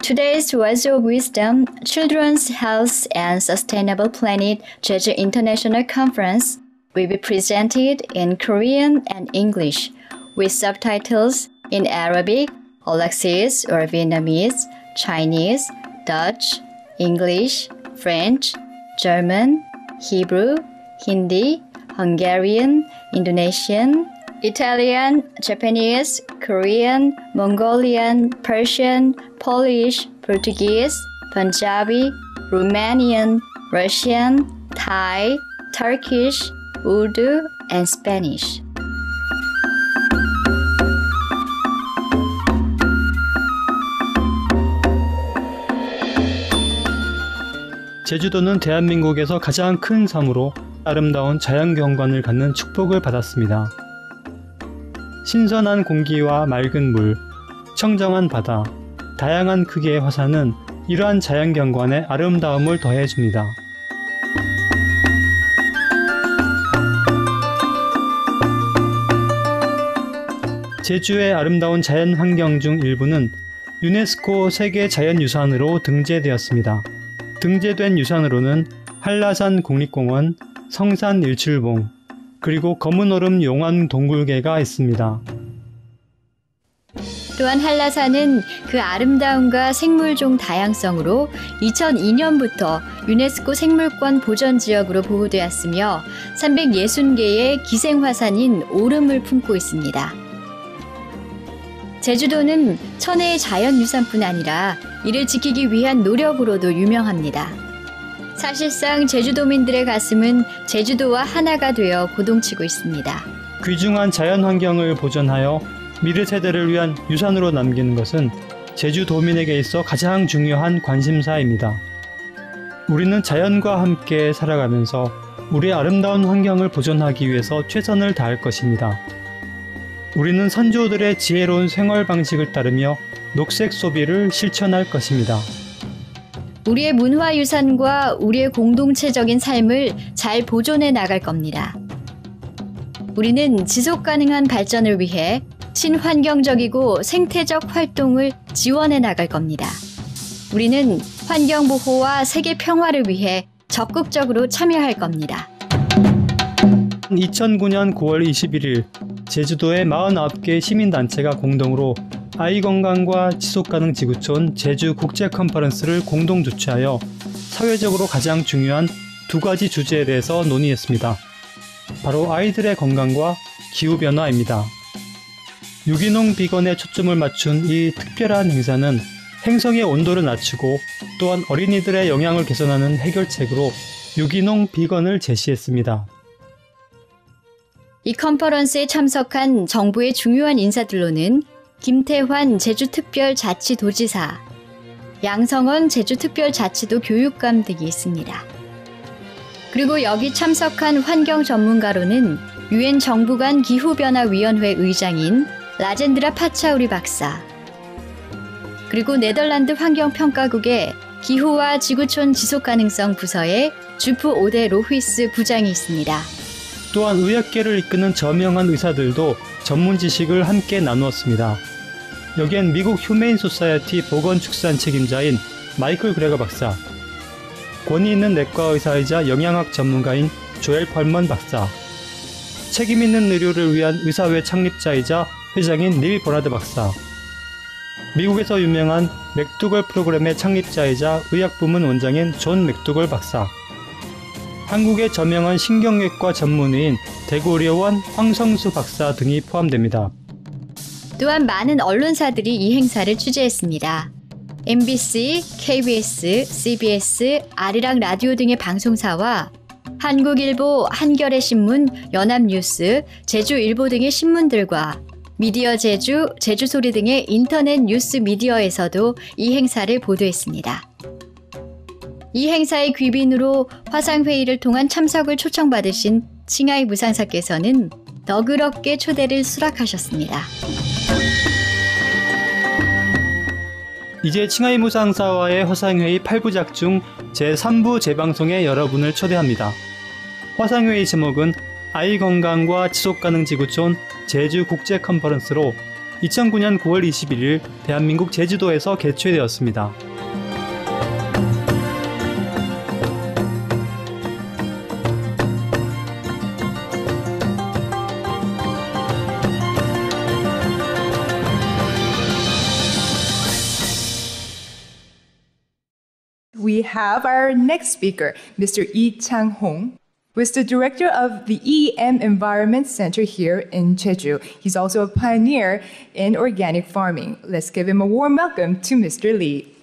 Today's Words of Wisdom, Children's Health and Sustainable Planet Jeju International Conference will be presented in Korean and English with subtitles in Arabic, Alexis or Vietnamese, Chinese, Dutch, English, French, German, Hebrew, Hindi, Hungarian, Indonesian, Italian, Japanese, Korean, Mongolian, Persian, Polish, Portuguese, Punjabi, Romanian, Russian, Thai, Turkish, Urdu, and Spanish. 제주도는 대한민국에서 가장 큰 섬으로 아름다운 자연경관을 갖는 축복을 받았습니다. 신선한 공기와 맑은 물, 청정한 바다, 다양한 크기의 화산은 이러한 자연경관에 아름다움을 더해줍니다. 제주의 아름다운 자연환경 중 일부는 유네스코 세계자연유산으로 등재되었습니다. 등재된 유산으로는 한라산 국립공원, 성산 일출봉, 그리고 검은오름 용암 동굴계가 있습니다. 또한 한라산은 그 아름다움과 생물종 다양성으로 2002년부터 유네스코 생물권 보전지역으로 보호되었으며 360개의 기생화산인 오름을 품고 있습니다. 제주도는 천혜의 자연유산뿐 아니라 이를 지키기 위한 노력으로도 유명합니다. 사실상 제주도민들의 가슴은 제주도와 하나가 되어 고동치고 있습니다. 귀중한 자연환경을 보존하여 미래 세대를 위한 유산으로 남기는 것은 제주도민에게 있어 가장 중요한 관심사입니다. 우리는 자연과 함께 살아가면서 우리의 아름다운 환경을 보존하기 위해서 최선을 다할 것입니다. 우리는 선조들의 지혜로운 생활 방식을 따르며 녹색 소비를 실천할 것입니다. 우리의 문화유산과 우리의 공동체적인 삶을 잘 보존해 나갈 겁니다. 우리는 지속가능한 발전을 위해 친환경적이고 생태적 활동을 지원해 나갈 겁니다. 우리는 환경보호와 세계 평화를 위해 적극적으로 참여할 겁니다. 2009년 9월 21일 제주도의 49개 시민단체가 공동으로 아이건강과 지속가능 지구촌 제주 국제 컨퍼런스를 공동 주최하여 사회적으로 가장 중요한 두 가지 주제에 대해서 논의했습니다. 바로 아이들의 건강과 기후변화입니다. 유기농 비건에 초점을 맞춘 이 특별한 행사는 행성의 온도를 낮추고 또한 어린이들의 영양을 개선하는 해결책으로 유기농 비건을 제시했습니다. 이 컨퍼런스에 참석한 정부의 중요한 인사들로는 김태환 제주특별자치도지사, 양성원 제주특별자치도 교육감 등이 있습니다. 그리고 여기 참석한 환경 전문가로는 유엔 정부간 기후변화위원회 의장인 라젠드라 파차우리 박사, 그리고 네덜란드 환경평가국의 기후와 지구촌 지속가능성 부서의 주프 오데 로휘스 부장이 있습니다. 또한 의학계를 이끄는 저명한 의사들도 전문 지식을 함께 나누었습니다. 여기엔 미국 휴메인 소사이어티 보건축산 책임자인 마이클 그레거 박사, 권위 있는 내과 의사이자 영양학 전문가인 조엘 펄먼 박사, 책임 있는 의료를 위한 의사회 창립자이자 회장인 닐 버나드 박사, 미국에서 유명한 맥두걸 프로그램의 창립자이자 의학부문 원장인 존 맥두걸 박사, 한국의 저명한 신경외과 전문의인 대구의료원 황성수 박사 등이 포함됩니다. 또한 많은 언론사들이 이 행사를 취재했습니다. MBC, KBS, CBS, 아리랑 라디오 등의 방송사와 한국일보, 한겨레신문, 연합뉴스, 제주일보 등의 신문들과 미디어 제주, 제주소리 등의 인터넷 뉴스 미디어에서도 이 행사를 보도했습니다. 이 행사의 귀빈으로 화상회의를 통한 참석을 초청받으신 칭하이 무상사께서는 너그럽게 초대를 수락하셨습니다. 이제 칭하이 무상사와의 화상회의 8부작 중 제3부 재방송에 여러분을 초대합니다. 화상회의 제목은 아이 건강과 지속가능 지구촌 제주 국제 컨퍼런스로 2009년 9월 21일 대한민국 제주도에서 개최되었습니다. We have our next speaker, Mr. Lee Chang-hong, who is the director of the EM Environment Center here in Jeju. He's also a pioneer in organic farming. Let's give him a warm welcome to Mr. Lee.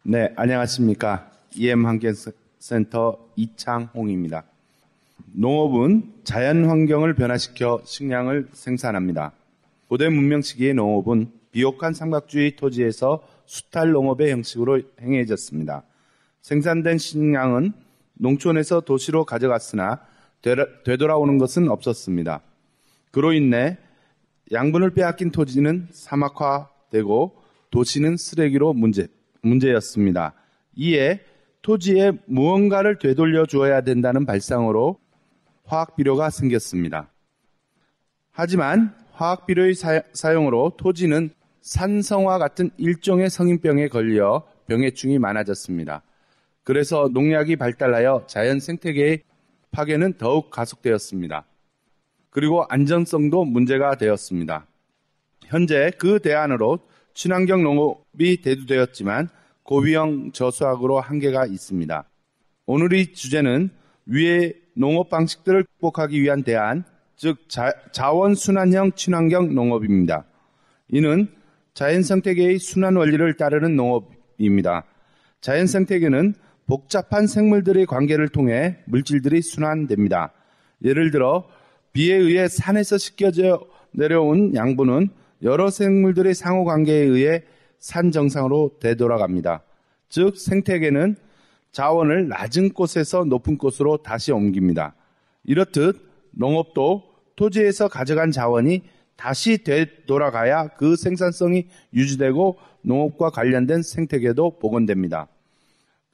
네, 안녕하십니까. EM 환경센터 이창홍입니다. 농업은 자연환경을 변화시켜 식량을 생산합니다. 고대 문명 시기의 농업은 비옥한 삼각주의 토지에서 수탈 농업의 형식으로 행해졌습니다. 생산된 식량은 농촌에서 도시로 가져갔으나 되돌아오는 것은 없었습니다. 그로 인해 양분을 빼앗긴 토지는 사막화되고 도시는 쓰레기로 문제였습니다. 이에 토지에 무언가를 되돌려 주어야 된다는 발상으로 화학비료가 생겼습니다. 하지만 화학비료의 사용으로 토지는 산성화 같은 일종의 성인병에 걸려 병해충이 많아졌습니다. 그래서 농약이 발달하여 자연 생태계의 파괴는 더욱 가속되었습니다. 그리고 안전성도 문제가 되었습니다. 현재 그 대안으로 친환경 농업이 대두되었지만 고비용 저수학으로 한계가 있습니다. 오늘의 주제는 위의 농업 방식들을 극복하기 위한 대안, 즉 자원순환형 친환경 농업입니다. 이는 자연생태계의 순환 원리를 따르는 농업입니다. 자연생태계는 복잡한 생물들의 관계를 통해 물질들이 순환됩니다. 예를 들어 비에 의해 산에서 씻겨져 내려온 양분은 여러 생물들의 상호관계에 의해 산 정상으로 되돌아갑니다. 즉 생태계는 자원을 낮은 곳에서 높은 곳으로 다시 옮깁니다. 이렇듯 농업도 토지에서 가져간 자원이 다시 되돌아가야 그 생산성이 유지되고 농업과 관련된 생태계도 복원됩니다.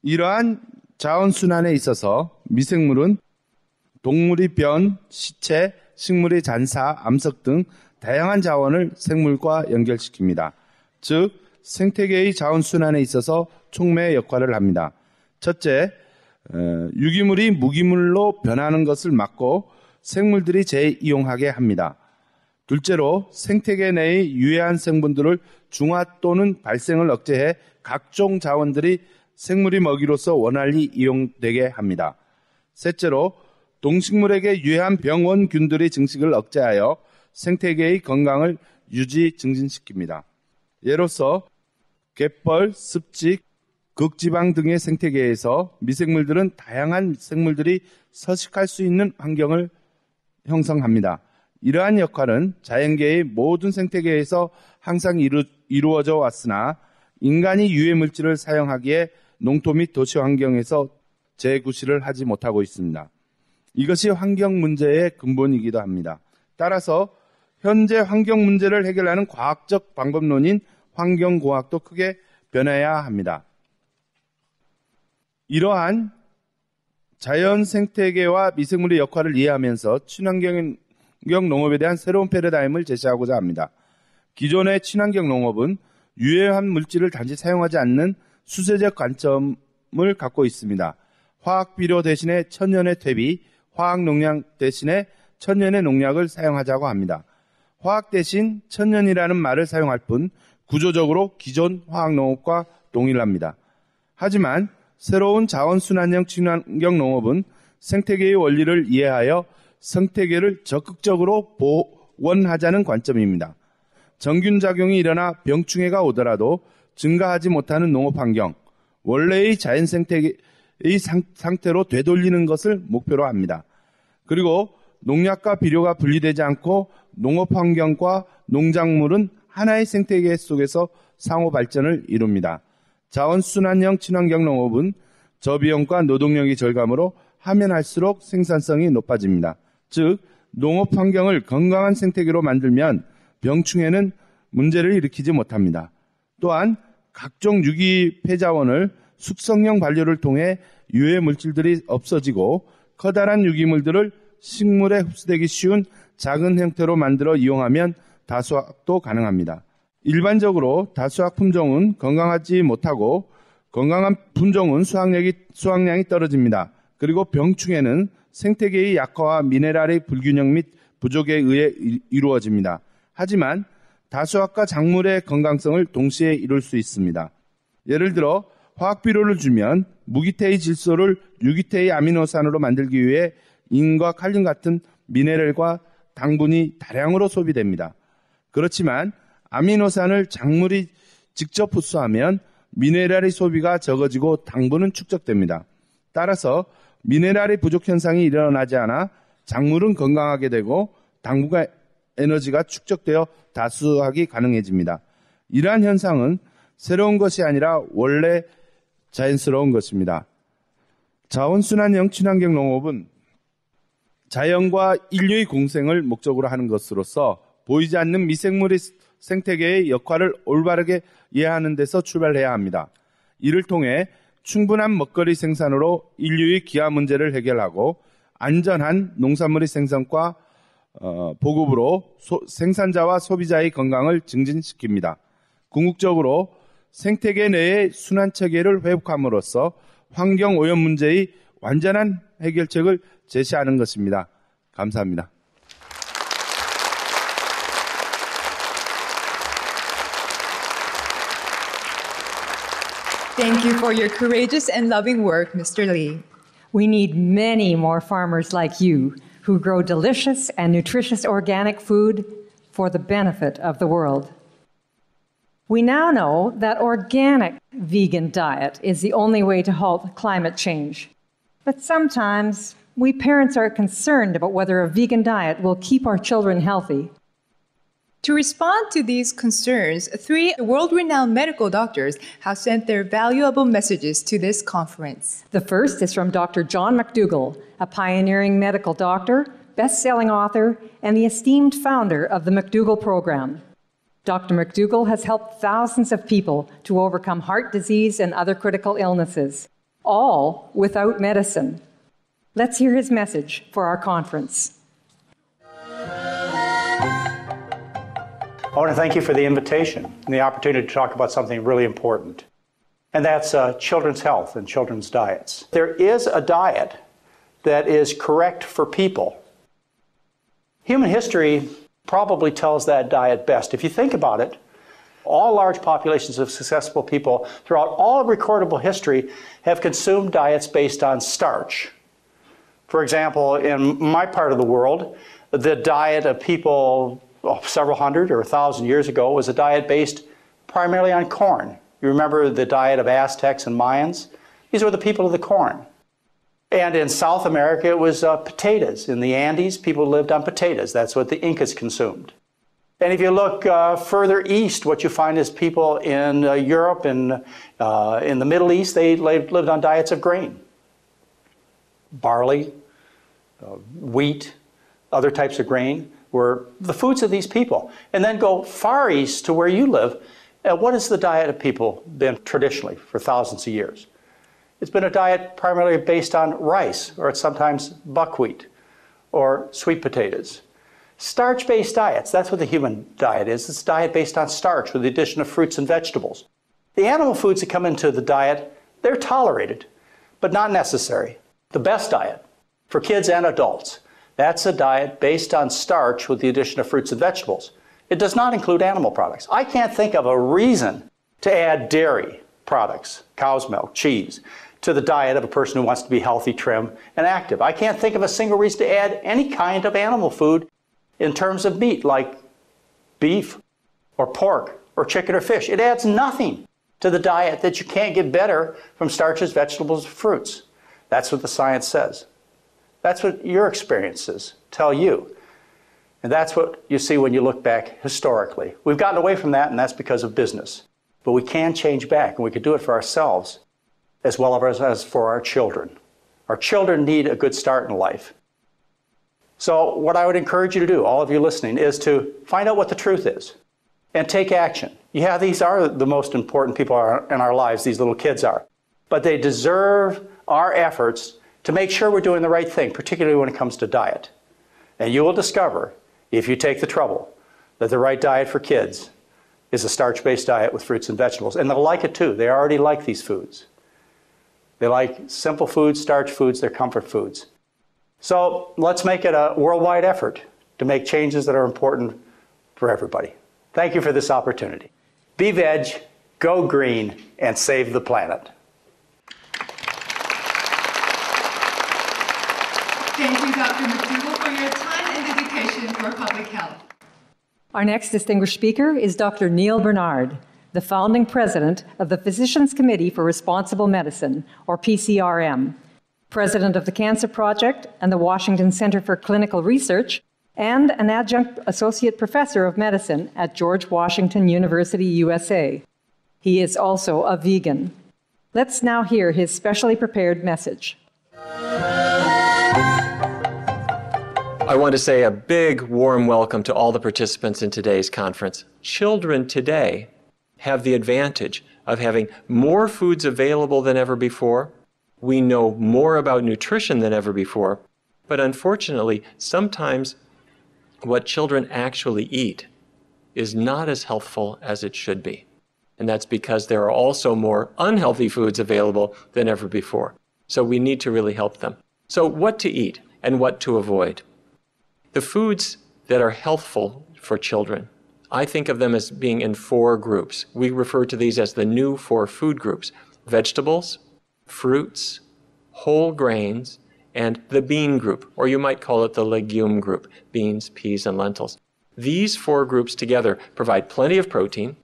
이러한 자원순환에 있어서 미생물은 동물의 변, 시체, 식물의 잔사, 암석 등 다양한 자원을 생물과 연결시킵니다. 즉 생태계의 자원순환에 있어서 촉매 역할을 합니다. 첫째, 유기물이 무기물로 변하는 것을 막고 생물들이 재이용하게 합니다. 둘째로 생태계 내의 유해한 성분들을 중화 또는 발생을 억제해 각종 자원들이 생물의 먹이로서 원활히 이용되게 합니다. 셋째로 동식물에게 유해한 병원균들의 증식을 억제하여 생태계의 건강을 유지 증진시킵니다. 예로서 갯벌, 습직, 극지방 등의 생태계에서 미생물들은 다양한 생물들이 서식할 수 있는 환경을 형성합니다. 이러한 역할은 자연계의 모든 생태계에서 항상 이루어져 왔으나 인간이 유해물질을 사용하기에 농토 및 도시 환경에서 재구실을 하지 못하고 있습니다. 이것이 환경 문제의 근본이기도 합니다. 따라서 현재 환경 문제를 해결하는 과학적 방법론인 환경공학도 크게 변해야 합니다. 이러한 자연 생태계와 미생물의 역할을 이해하면서 친환경 농업에 대한 새로운 패러다임을 제시하고자 합니다. 기존의 친환경 농업은 유해한 물질을 단지 사용하지 않는 수세적 관점을 갖고 있습니다. 화학비료 대신에 천연의 퇴비, 화학농약 대신에 천연의 농약을 사용하자고 합니다. 화학 대신 천연이라는 말을 사용할 뿐 구조적으로 기존 화학농업과 동일합니다. 하지만 새로운 자원순환형 친환경 농업은 생태계의 원리를 이해하여 생태계를 적극적으로 복원하자는 관점입니다. 정균작용이 일어나 병충해가 오더라도 증가하지 못하는 농업환경, 원래의 자연생태계의 상태로 되돌리는 것을 목표로 합니다. 그리고 농약과 비료가 분리되지 않고 농업환경과 농작물은 하나의 생태계 속에서 상호 발전을 이룹니다. 자원순환형 친환경 농업은 저비용과 노동력이 절감으로 하면 할수록 생산성이 높아집니다. 즉 농업 환경을 건강한 생태계로 만들면 병충해는 문제를 일으키지 못합니다. 또한 각종 유기 폐자원을 숙성형 관리를 통해 유해 물질들이 없어지고 커다란 유기물들을 식물에 흡수되기 쉬운 작은 형태로 만들어 이용하면 다수확도 가능합니다. 일반적으로 다수확 품종은 건강하지 못하고 건강한 품종은 수확량이 떨어집니다. 그리고 병충해는 생태계의 약화와 미네랄의 불균형 및 부족에 의해 이루어집니다. 하지만 다수확과 작물의 건강성을 동시에 이룰 수 있습니다. 예를 들어 화학비료를 주면 무기태의 질소를 유기태의 아미노산으로 만들기 위해 인과 칼륨 같은 미네랄과 당분이 다량으로 소비됩니다. 그렇지만 아미노산을 작물이 직접 흡수하면 미네랄의 소비가 적어지고 당분은 축적됩니다. 따라서 미네랄의 부족 현상이 일어나지 않아 작물은 건강하게 되고 당분과 에너지가 축적되어 다수확이 가능해집니다. 이러한 현상은 새로운 것이 아니라 원래 자연스러운 것입니다. 자원순환형 친환경 농업은 자연과 인류의 공생을 목적으로 하는 것으로서 보이지 않는 미생물의 생태계의 역할을 올바르게 이해하는 데서 출발해야 합니다. 이를 통해 충분한 먹거리 생산으로 인류의 기아 문제를 해결하고 안전한 농산물의 생산과 보급으로 생산자와 소비자의 건강을 증진시킵니다. 궁극적으로 생태계 내의 순환체계를 회복함으로써 환경오염 문제의 완전한 해결책을 제시하는 것입니다. 감사합니다. Thank you for your courageous and loving work, Mr. Lee. We need many more farmers like you who grow delicious and nutritious organic food for the benefit of the world. We now know that organic vegan diet is the only way to halt climate change. But sometimes we parents are concerned about whether a vegan diet will keep our children healthy. To respond to these concerns, 3 world-renowned medical doctors have sent their valuable messages to this conference. The first is from Dr. John McDougall, a pioneering medical doctor, best-selling author, and the esteemed founder of the McDougall Program. Dr. McDougall has helped thousands of people to overcome heart disease and other critical illnesses, all without medicine. Let's hear his message for our conference. I want to thank you for the invitation and the opportunity to talk about something really important, and that's children's health and children's diets. There is a diet that is correct for people. Human history probably tells that diet best. If you think about it, all large populations of successful people throughout all of recordable history have consumed diets based on starch. For example, in my part of the world, the diet of people several hundred or 1,000 years ago was a diet based primarily on corn. You remember the diet of Aztecs and Mayans? These were the people of the corn. And in South America, it was potatoes. In the Andes, people lived on potatoes. That's what the Incas consumed. And if you look further east, what you find is people in Europe and in the Middle East, they lived on diets of grain. Barley, wheat, other types of grain were the foods of these people. And then go far east to where you live. What has the diet of people been traditionally for thousands of years? It's been a diet primarily based on rice, or sometimes buckwheat, or sweet potatoes. Starch-based diets, that's what the human diet is. It's a diet based on starch with the addition of fruits and vegetables. The animal foods that come into the diet, they're tolerated, but not necessary. The best diet for kids and adults, that's a diet based on starch with the addition of fruits and vegetables. It does not include animal products. I can't think of a reason to add dairy products, cow's milk, cheese, to the diet of a person who wants to be healthy, trim, and active. I can't think of a single reason to add any kind of animal food in terms of meat, like beef or pork or chicken or fish. It adds nothing to the diet that you can't get better from starches, vegetables, fruits. That's what the science says. That's what your experiences tell you. And that's what you see when you look back historically. We've gotten away from that, and that's because of business. But we can change back, and we can do it for ourselves as well as for our children. Our children need a good start in life. So what I would encourage you to do, all of you listening, is to find out what the truth is and take action. Yeah, these are the most important people in our lives, these little kids are. But they deserve our efforts to make sure we're doing the right thing, particularly when it comes to diet. And you will discover, if you take the trouble, that the right diet for kids is a starch-based diet with fruits and vegetables. And they'll like it too. They already like these foods. They like simple foods, starch foods, they're comfort foods. So let's make it a worldwide effort to make changes that are important for everybody. Thank you for this opportunity. Be veg, go green, and save the planet. Thank you, Dr. McDougall, for your time and dedication for public health. Our next distinguished speaker is Dr. Neil Bernard, the founding president of the Physicians Committee for Responsible Medicine, or PCRM, president of the Cancer Project and the Washington Center for Clinical Research, and an adjunct associate professor of medicine at George Washington University, USA. He is also a vegan. Let's now hear his specially prepared message. I want to say a big, warm welcome to all the participants in today's conference. Children today have the advantage of having more foods available than ever before. We know more about nutrition than ever before. But unfortunately, sometimes what children actually eat is not as healthful as it should be. And that's because there are also more unhealthy foods available than ever before. So we need to really help them. So what to eat and what to avoid? The foods that are healthful for children, I think of them as being in 4 groups. We refer to these as the new 4 food groups: vegetables, fruits, whole grains, and the bean group, or you might call it the legume group: beans, peas, and lentils. These 4 groups together provide plenty of protein.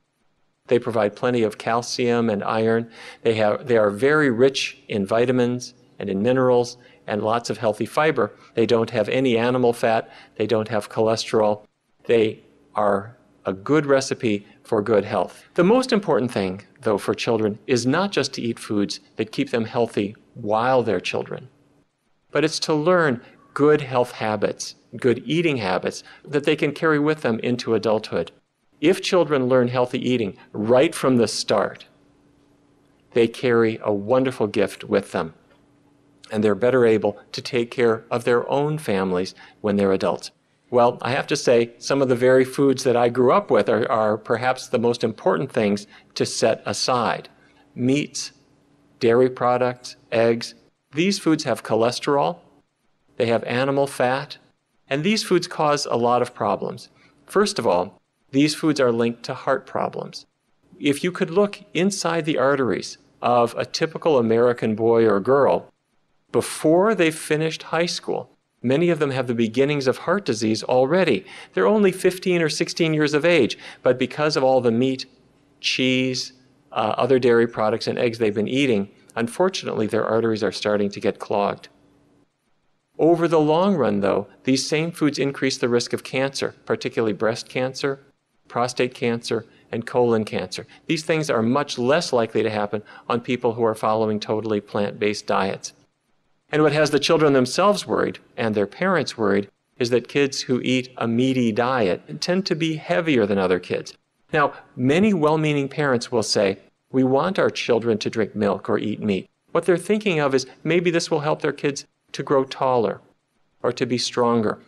They provide plenty of calcium and iron. They are very rich in vitamins and in minerals and lots of healthy fiber. They don't have any animal fat. They don't have cholesterol. They are a good recipe for good health. The most important thing, though, for children is not just to eat foods that keep them healthy while they're children, but it's to learn good health habits, good eating habits that they can carry with them into adulthood. If children learn healthy eating right from the start, they carry a wonderful gift with them, and they're better able to take care of their own families when they're adults. Well, I have to say, some of the very foods that I grew up with are perhaps the most important things to set aside. Meats, dairy products, eggs. These foods have cholesterol, they have animal fat, and these foods cause a lot of problems. First of all, these foods are linked to heart problems. If you could look inside the arteries of a typical American boy or girl, before they've finished high school, many of them have the beginnings of heart disease already. They're only 15 or 16 years of age, but because of all the meat, cheese, other dairy products, and eggs they've been eating, unfortunately, their arteries are starting to get clogged. Over the long run, though, these same foods increase the risk of cancer, particularly breast cancer, prostate cancer, and colon cancer. These things are much less likely to happen on people who are following totally plant-based diets. And what has the children themselves worried, and their parents worried, is that kids who eat a meaty diet tend to be heavier than other kids. Now, many well-meaning parents will say, we want our children to drink milk or eat meat. What they're thinking of is maybe this will help their kids to grow taller or to be stronger.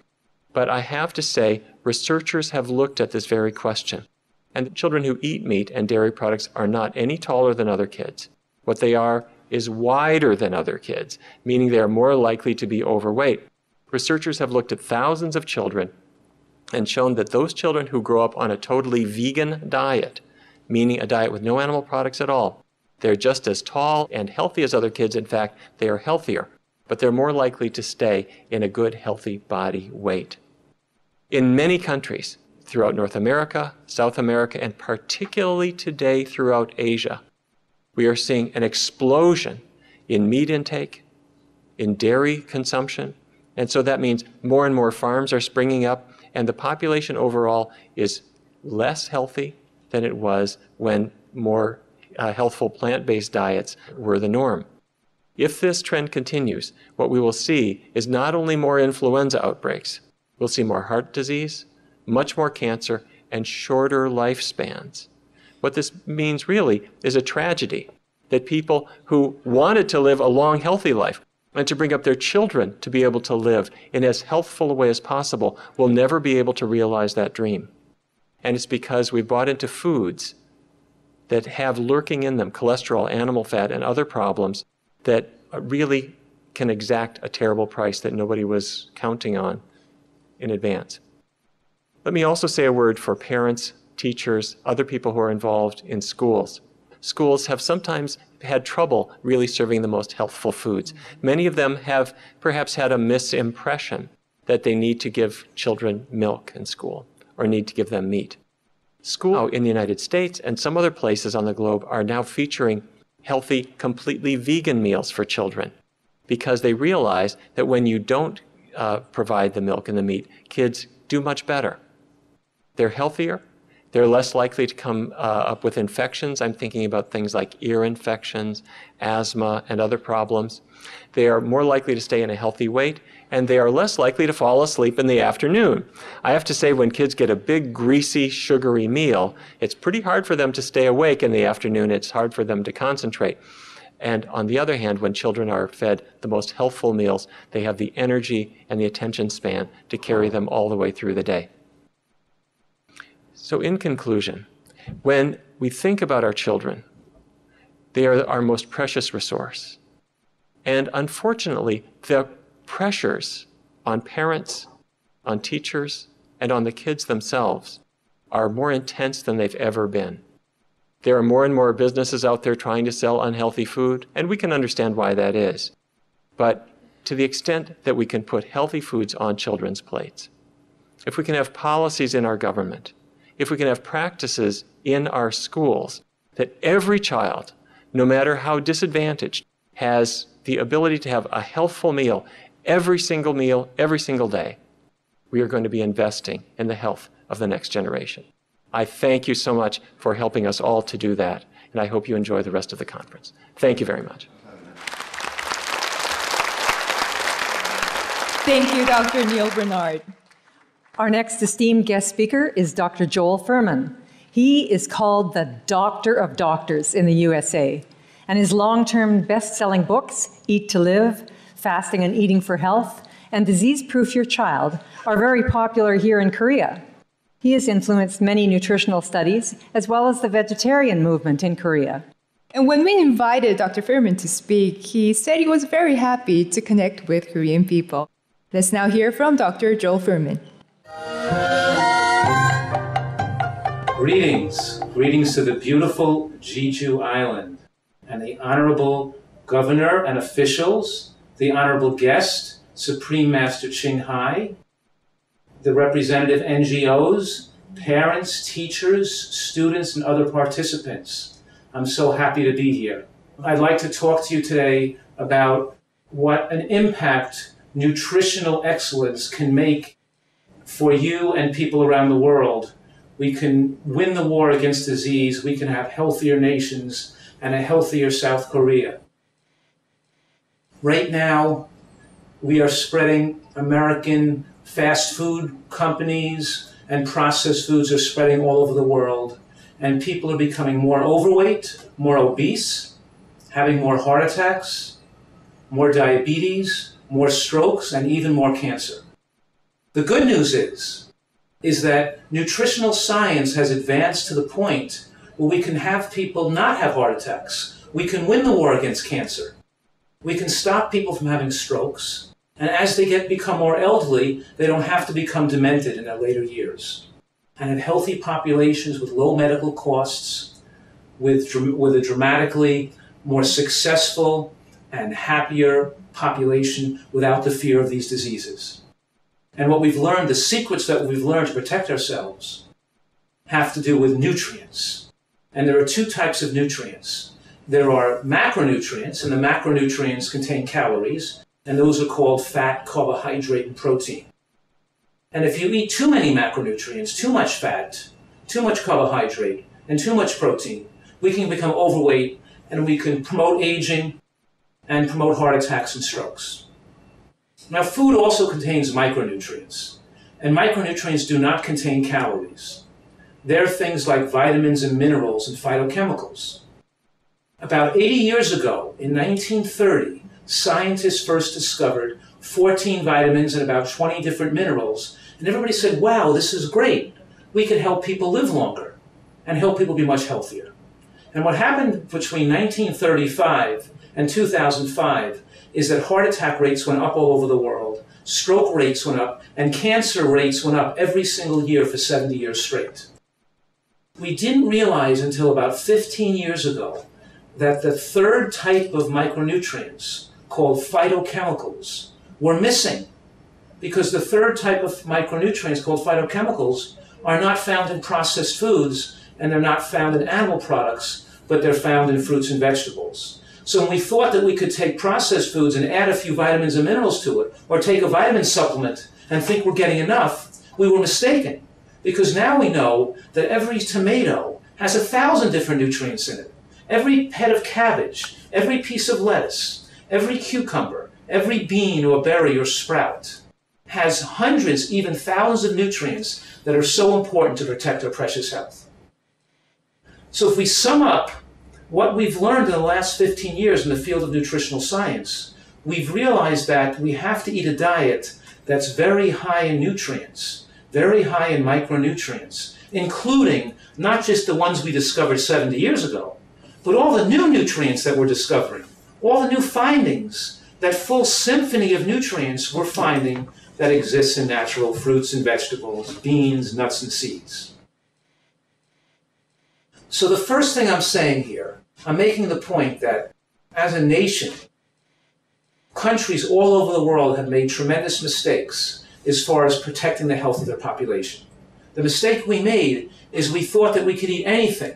But I have to say, researchers have looked at this very question. And children who eat meat and dairy products are not any taller than other kids. What they are is wider than other kids, meaning they are more likely to be overweight. Researchers have looked at thousands of children and shown that those children who grow up on a totally vegan diet, meaning a diet with no animal products at all, they're just as tall and healthy as other kids. In fact, they are healthier, but they're more likely to stay in a good, healthy body weight. In many countries throughout North America, South America, and particularly today throughout Asia, we are seeing an explosion in meat intake, in dairy consumption, and so that means more and more farms are springing up, and the population overall is less healthy than it was when more healthful plant-based diets were the norm. If this trend continues, what we will see is not only more influenza outbreaks, we'll see more heart disease, much more cancer, and shorter lifespans. What this means really is a tragedy. that people who wanted to live a long, healthy life and to bring up their children to be able to live in as healthful a way as possible will never be able to realize that dream. And it's because we've bought into foods that have lurking in them cholesterol, animal fat, and other problems that really can exact a terrible price that nobody was counting on in advance. Let me also say a word for parents, teachers, other people who are involved in schools. Schools have sometimes had trouble really serving the most healthful foods. Many of them have perhaps had a misimpression that they need to give children milk in school or need to give them meat. Schools in the United States and some other places on the globe are now featuring healthy, completely vegan meals for children because they realize that when you don't provide the milk and the meat, kids do much better. They're healthier. They're less likely to come up with infections. I'm thinking about things like ear infections, asthma, and other problems. They are more likely to stay in a healthy weight, and they are less likely to fall asleep in the afternoon. I have to say, when kids get a big, greasy, sugary meal, it's pretty hard for them to stay awake in the afternoon. It's hard for them to concentrate. And on the other hand, when children are fed the most healthful meals, they have the energy and the attention span to carry them all the way through the day. So in conclusion, when we think about our children, they are our most precious resource. And unfortunately, the pressures on parents, on teachers, and on the kids themselves are more intense than they've ever been. There are more and more businesses out there trying to sell unhealthy food, and we can understand why that is. But to the extent that we can put healthy foods on children's plates, if we can have policies in our government, if we can have practices in our schools that every child, no matter how disadvantaged, has the ability to have a healthful meal, every single day, we are going to be investing in the health of the next generation. I thank you so much for helping us all to do that, and I hope you enjoy the rest of the conference. Thank you very much. Thank you, Dr. Neil Bernard. Our next esteemed guest speaker is Dr. Joel Fuhrman. He is called the Doctor of Doctors in the USA, and his long-term best-selling books, Eat to Live, Fasting and Eating for Health, and Disease Proof Your Child, are very popular here in Korea. He has influenced many nutritional studies, as well as the vegetarian movement in Korea. And when we invited Dr. Fuhrman to speak, he said he was very happy to connect with Korean people. Let's now hear from Dr. Joel Fuhrman. Greetings to the beautiful Jeju Island and the Honorable Governor and officials, the Honorable Guest, Supreme Master Ching Hai, the representative NGOs, parents, teachers, students, and other participants. I'm so happy to be here. I'd like to talk to you today about what an impact nutritional excellence can make for you and people around the world. We can win the war against disease. We can have healthier nations and a healthier South Korea. Right now, we are spreading American fast food companies and processed foods are spreading all over the world. And people are becoming more overweight, more obese, having more heart attacks, more diabetes, more strokes, and even more cancer. The good news is that nutritional science has advanced to the point where we can have people not have heart attacks. We can win the war against cancer. We can stop people from having strokes. And as they become more elderly, they don't have to become demented in their later years. And have healthy populations with low medical costs, with a dramatically more successful and happier population without the fear of these diseases. And what we've learned, the secrets that we've learned to protect ourselves, have to do with nutrients. And there are two types of nutrients. There are macronutrients, and the macronutrients contain calories, and those are called fat, carbohydrate, and protein. And if you eat too many macronutrients, too much fat, too much carbohydrate, and too much protein, we can become overweight, and we can promote aging and promote heart attacks and strokes. Now, food also contains micronutrients, and micronutrients do not contain calories. They're things like vitamins and minerals and phytochemicals. About 80 years ago, in 1930, scientists first discovered 14 vitamins and about 20 different minerals, and everybody said, wow, this is great. We could help people live longer and help people be much healthier. And what happened between 1935 and 2005 is that heart attack rates went up all over the world, stroke rates went up, and cancer rates went up every single year for 70 years straight. We didn't realize until about 15 years ago that the third type of micronutrients, called phytochemicals, were missing, because the third type of micronutrients, called phytochemicals, are not found in processed foods, and they're not found in animal products, but they're found in fruits and vegetables. So when we thought that we could take processed foods and add a few vitamins and minerals to it, or take a vitamin supplement and think we're getting enough, we were mistaken. Because now we know that every tomato has 1,000 different nutrients in it. Every head of cabbage, every piece of lettuce, every cucumber, every bean or berry or sprout has hundreds, even thousands of nutrients that are so important to protect our precious health. So if we sum up what we've learned in the last 15 years in the field of nutritional science, we've realized that we have to eat a diet that's very high in nutrients, very high in micronutrients, including not just the ones we discovered 70 years ago, but all the new nutrients that we're discovering, all the new findings, that full symphony of nutrients we're finding that exists in natural fruits and vegetables, beans, nuts, and seeds. So the first thing I'm saying here, I'm making the point that as a nation, countries all over the world have made tremendous mistakes as far as protecting the health of their population. The mistake we made is we thought that we could eat anything.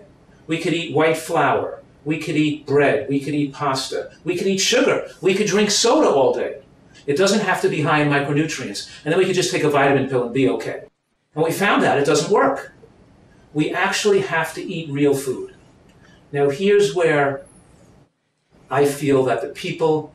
We could eat white flour, we could eat bread, we could eat pasta, we could eat sugar, we could drink soda all day. It doesn't have to be high in micronutrients, and then we could just take a vitamin pill and be okay. And we found out it doesn't work. We actually have to eat real food. Now here's where I feel that the people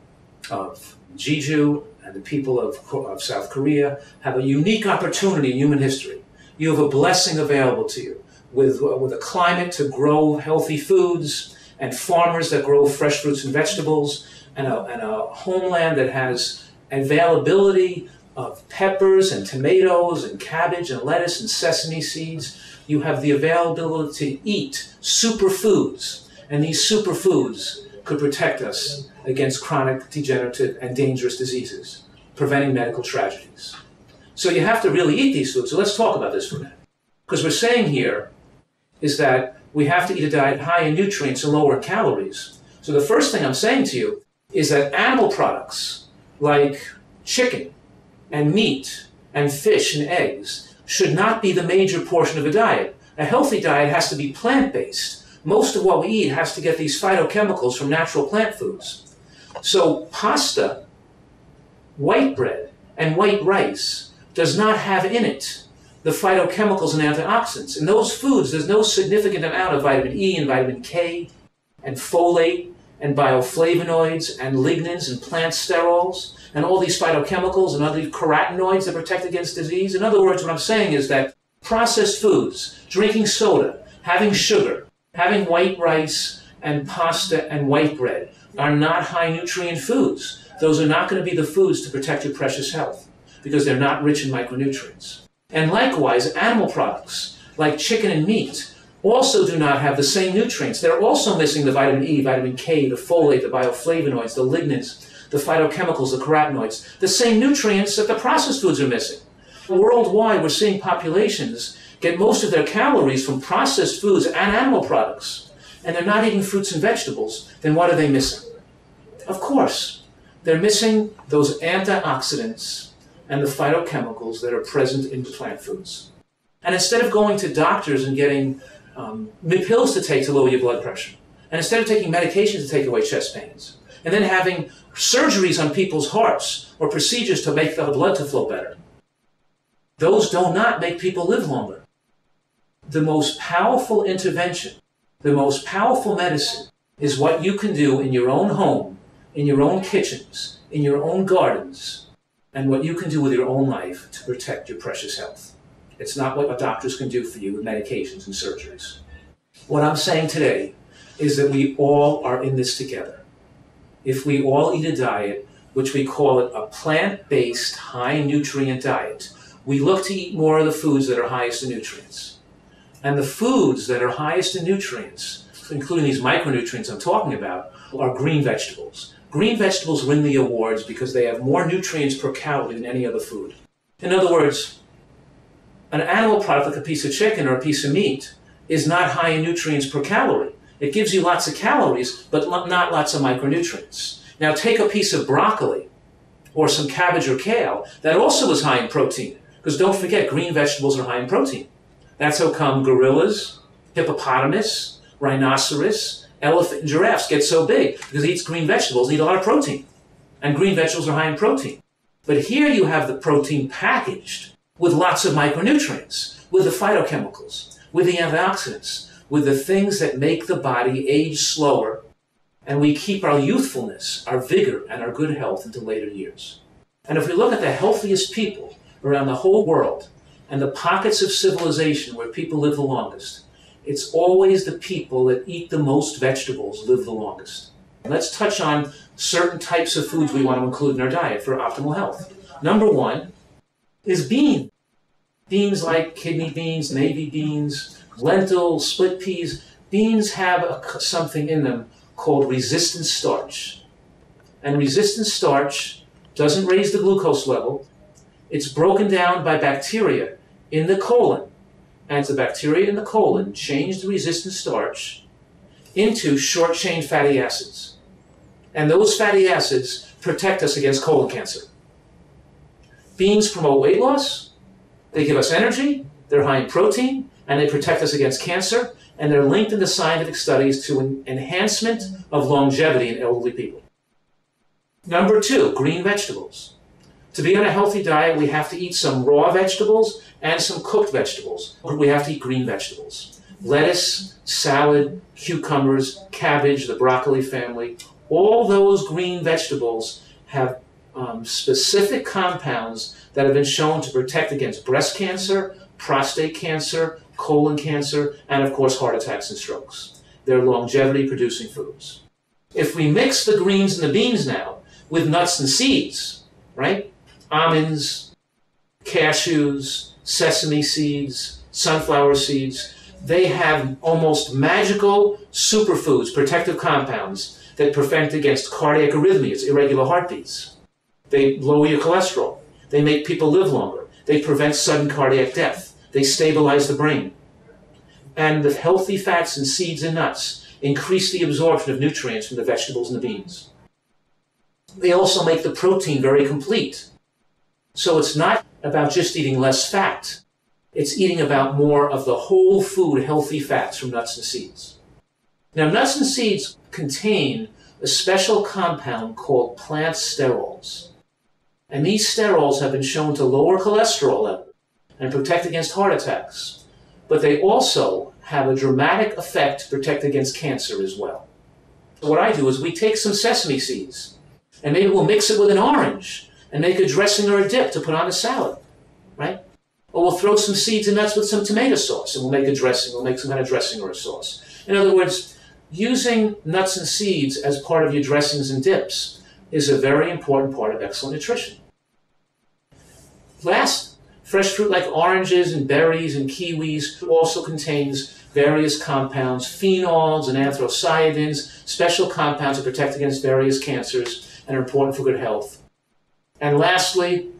of Jeju and the people of South Korea have a unique opportunity in human history. You have a blessing available to you with a climate to grow healthy foods and farmers that grow fresh fruits and vegetables and a homeland that has availability of peppers and tomatoes and cabbage and lettuce and sesame seeds. You have the availability to eat superfoods, and these superfoods could protect us against chronic, degenerative, and dangerous diseases, preventing medical tragedies. So you have to really eat these foods. So let's talk about this for a minute. Because we're saying here is that we have to eat a diet high in nutrients and lower in calories. So the first thing I'm saying to you is that animal products like chicken and meat and fish and eggs should not be the major portion of a diet. A healthy diet has to be plant-based. Most of what we eat has to get these phytochemicals from natural plant foods. So pasta, white bread, and white rice does not have in it the phytochemicals and antioxidants. In those foods, there's no significant amount of vitamin E and vitamin K and folate and bioflavonoids and lignans and plant sterols and all these phytochemicals and other carotenoids that protect against disease. In other words, what I'm saying is that processed foods, drinking soda, having sugar, having white rice and pasta and white bread are not high nutrient foods. Those are not going to be the foods to protect your precious health because they're not rich in micronutrients. And likewise, animal products like chicken and meat also do not have the same nutrients. They're also missing the vitamin E, vitamin K, the folate, the bioflavonoids, the lignans, the phytochemicals, the carotenoids, the same nutrients that the processed foods are missing. Worldwide, we're seeing populations get most of their calories from processed foods and animal products, and they're not eating fruits and vegetables. Then what are they missing? Of course, they're missing those antioxidants and the phytochemicals that are present in plant foods. And instead of going to doctors and getting pills to take to lower your blood pressure, and instead of taking medication to take away chest pains, and then having surgeries on people's hearts or procedures to make the blood to flow better, those do not make people live longer. The most powerful intervention, the most powerful medicine is what you can do in your own home, in your own kitchens, in your own gardens, and what you can do with your own life to protect your precious health. It's not what doctors can do for you with medications and surgeries. What I'm saying today is that we all are in this together. If we all eat a diet, which we call it a plant-based high-nutrient diet, we look to eat more of the foods that are highest in nutrients. And the foods that are highest in nutrients, including these micronutrients I'm talking about, are green vegetables. Green vegetables win the awards because they have more nutrients per calorie than any other food. In other words, an animal product like a piece of chicken or a piece of meat is not high in nutrients per calorie. It gives you lots of calories, but not lots of micronutrients. Now take a piece of broccoli or some cabbage or kale that also is high in protein, because don't forget, green vegetables are high in protein. That's how come gorillas, hippopotamus, rhinoceros, elephant, and giraffes get so big, because they eat green vegetables, they eat a lot of protein. And green vegetables are high in protein. But here you have the protein packaged with lots of micronutrients, with the phytochemicals, with the antioxidants, with the things that make the body age slower, and we keep our youthfulness, our vigor, and our good health into later years. And if we look at the healthiest people around the whole world, and the pockets of civilization where people live the longest, it's always the people that eat the most vegetables live the longest. Let's touch on certain types of foods we want to include in our diet for optimal health. Number one is beans. Beans like kidney beans, navy beans, lentils, split peas. Beans have something in them called resistant starch. And resistant starch doesn't raise the glucose level. It's broken down by bacteria in the colon. And the bacteria in the colon change the resistant starch into short-chain fatty acids. And those fatty acids protect us against colon cancer. Beans promote weight loss, they give us energy, they're high in protein, and they protect us against cancer, and they're linked in the scientific studies to an enhancement of longevity in elderly people. Number two, green vegetables. To be on a healthy diet, we have to eat some raw vegetables and some cooked vegetables. We have to eat green vegetables. Lettuce, salad, cucumbers, cabbage, the broccoli family, all those green vegetables have specific compounds that have been shown to protect against breast cancer, prostate cancer, colon cancer, and of course heart attacks and strokes. They're longevity-producing foods. If we mix the greens and the beans now with nuts and seeds, right? Almonds, cashews, sesame seeds, sunflower seeds, they have almost magical superfoods, protective compounds that prevent against cardiac arrhythmias, irregular heartbeats. They lower your cholesterol. They make people live longer. They prevent sudden cardiac death. They stabilize the brain. And the healthy fats in seeds and nuts increase the absorption of nutrients from the vegetables and the beans. They also make the protein very complete. So it's not about just eating less fat. It's eating about more of the whole food healthy fats from nuts and seeds. Now, nuts and seeds contain a special compound called plant sterols. And these sterols have been shown to lower cholesterol level and protect against heart attacks. But they also have a dramatic effect to protect against cancer as well. So what I do is we take some sesame seeds, and maybe we'll mix it with an orange and make a dressing or a dip to put on a salad, right? Or we'll throw some seeds and nuts with some tomato sauce, and we'll make a dressing, we'll make some kind of dressing or a sauce. In other words, using nuts and seeds as part of your dressings and dips is a very important part of excellent nutrition. Last, fresh fruit like oranges and berries and kiwis also contains various compounds, phenols and anthocyanins, special compounds that protect against various cancers and are important for good health. And lastly,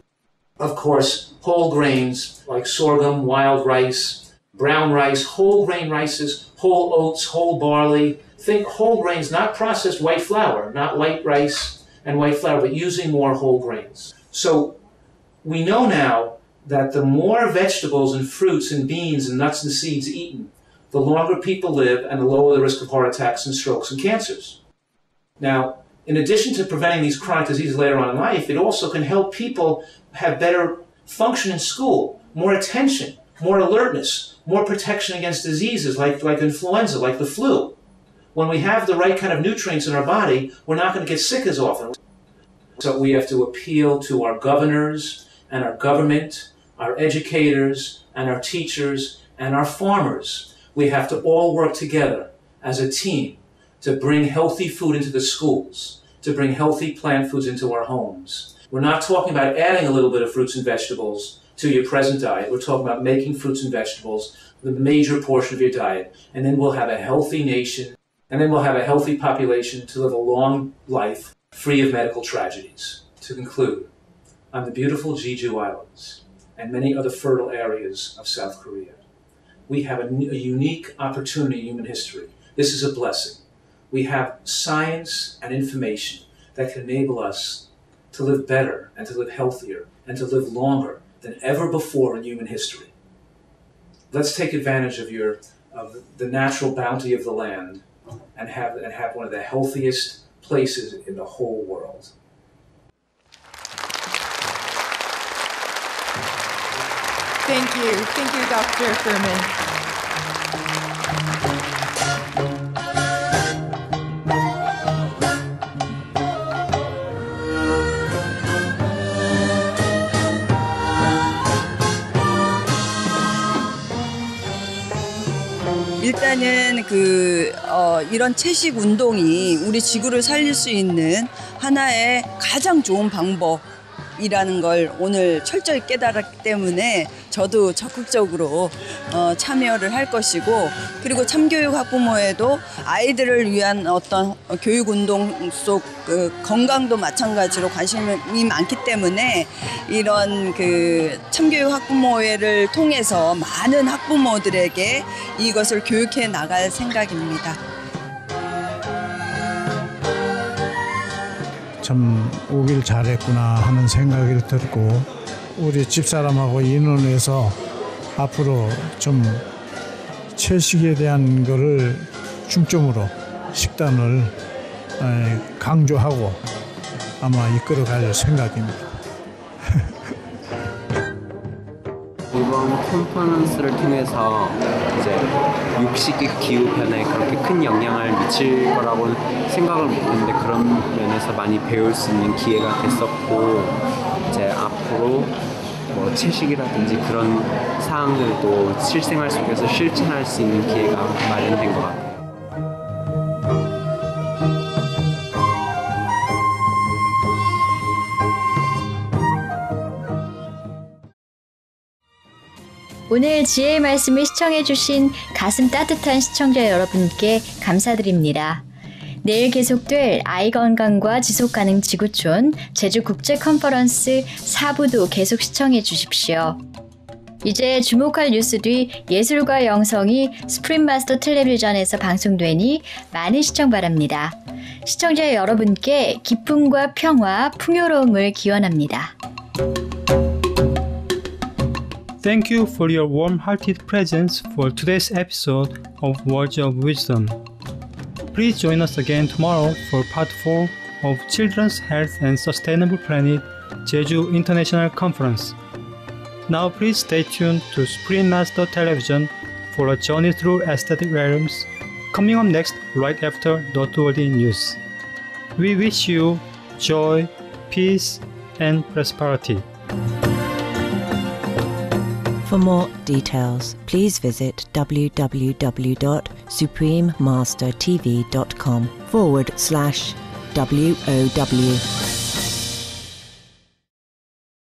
of course, whole grains like sorghum, wild rice, brown rice, whole grain rices, whole oats, whole barley. Think whole grains, not processed white flour, not white rice and white flour, but using more whole grains. So we know now that the more vegetables and fruits and beans and nuts and seeds eaten, the longer people live and the lower the risk of heart attacks and strokes and cancers. Now, in addition to preventing these chronic diseases later on in life, it also can help people have better function in school, more attention, more alertness, more protection against diseases like influenza, like the flu. When we have the right kind of nutrients in our body, we're not going to get sick as often. So we have to appeal to our governors and our government, our educators and our teachers and our farmers. We have to all work together as a team to bring healthy food into the schools, to bring healthy plant foods into our homes. We're not talking about adding a little bit of fruits and vegetables to your present diet. We're talking about making fruits and vegetables the major portion of your diet. And then we'll have a healthy nation, and then we'll have a healthy population to live a long life free of medical tragedies. To conclude, on the beautiful Jeju Islands and many other fertile areas of South Korea, we have a unique opportunity in human history. This is a blessing. We have science and information that can enable us to live better and to live healthier and to live longer than ever before in human history. Let's take advantage of the natural bounty of the land and have one of the healthiest places in the whole world. Thank you, Dr. Furman. 일단은 이런 채식 운동이 우리 지구를 살릴 수 있는 하나의 가장 좋은 방법이라는 걸 오늘 철저히 깨달았기 때문에 저도 적극적으로 참여를 할 것이고, 그리고 참교육 학부모에도 아이들을 위한 어떤 교육 운동 속 건강도 마찬가지로 관심이 많기 때문에 이런 참교육 학부모회를 통해서 많은 학부모들에게 이것을 교육해 나갈 생각입니다. 참 오길 잘했구나 하는 생각이 들고, 우리 집사람하고 의논해서 앞으로 좀 채식에 대한 거를 중점으로 식단을 강조하고 아마 이끌어갈 생각입니다. 이번 컨퍼런스를 통해서 이제 육식 기후 변화에 그렇게 큰 영향을 미칠 거라고 생각을 못했는데, 그런 면에서 많이 배울 수 있는 기회가 됐었고, 이제 앞으로 뭐 채식이라든지 그런 사항들도 실생활 속에서 실천할 수 있는 기회가 마련된 것 같아요. 오늘 지혜의 말씀을 시청해주신 가슴 따뜻한 시청자 여러분께 감사드립니다. 내일 계속될 아이 건강과 지속가능 지구촌 제주국제 컨퍼런스 4부도 계속 시청해 주십시오. 이제 주목할 뉴스 뒤 예술과 영성이 스프링마스터 텔레비전에서 방송되니 많은 시청 바랍니다. 시청자 여러분께 기쁨과 평화, 풍요로움을 기원합니다. Thank you for your warm-hearted presence for today's episode of Words of Wisdom. Please join us again tomorrow for part 4 of Children's Health and Sustainable Planet Jeju International Conference. Now please stay tuned to Spring Master Television for a journey through aesthetic realms, coming up next right after noteworthy news. We wish you joy, peace, and prosperity. For more details, please visit www.suprememastertv.com/WOW.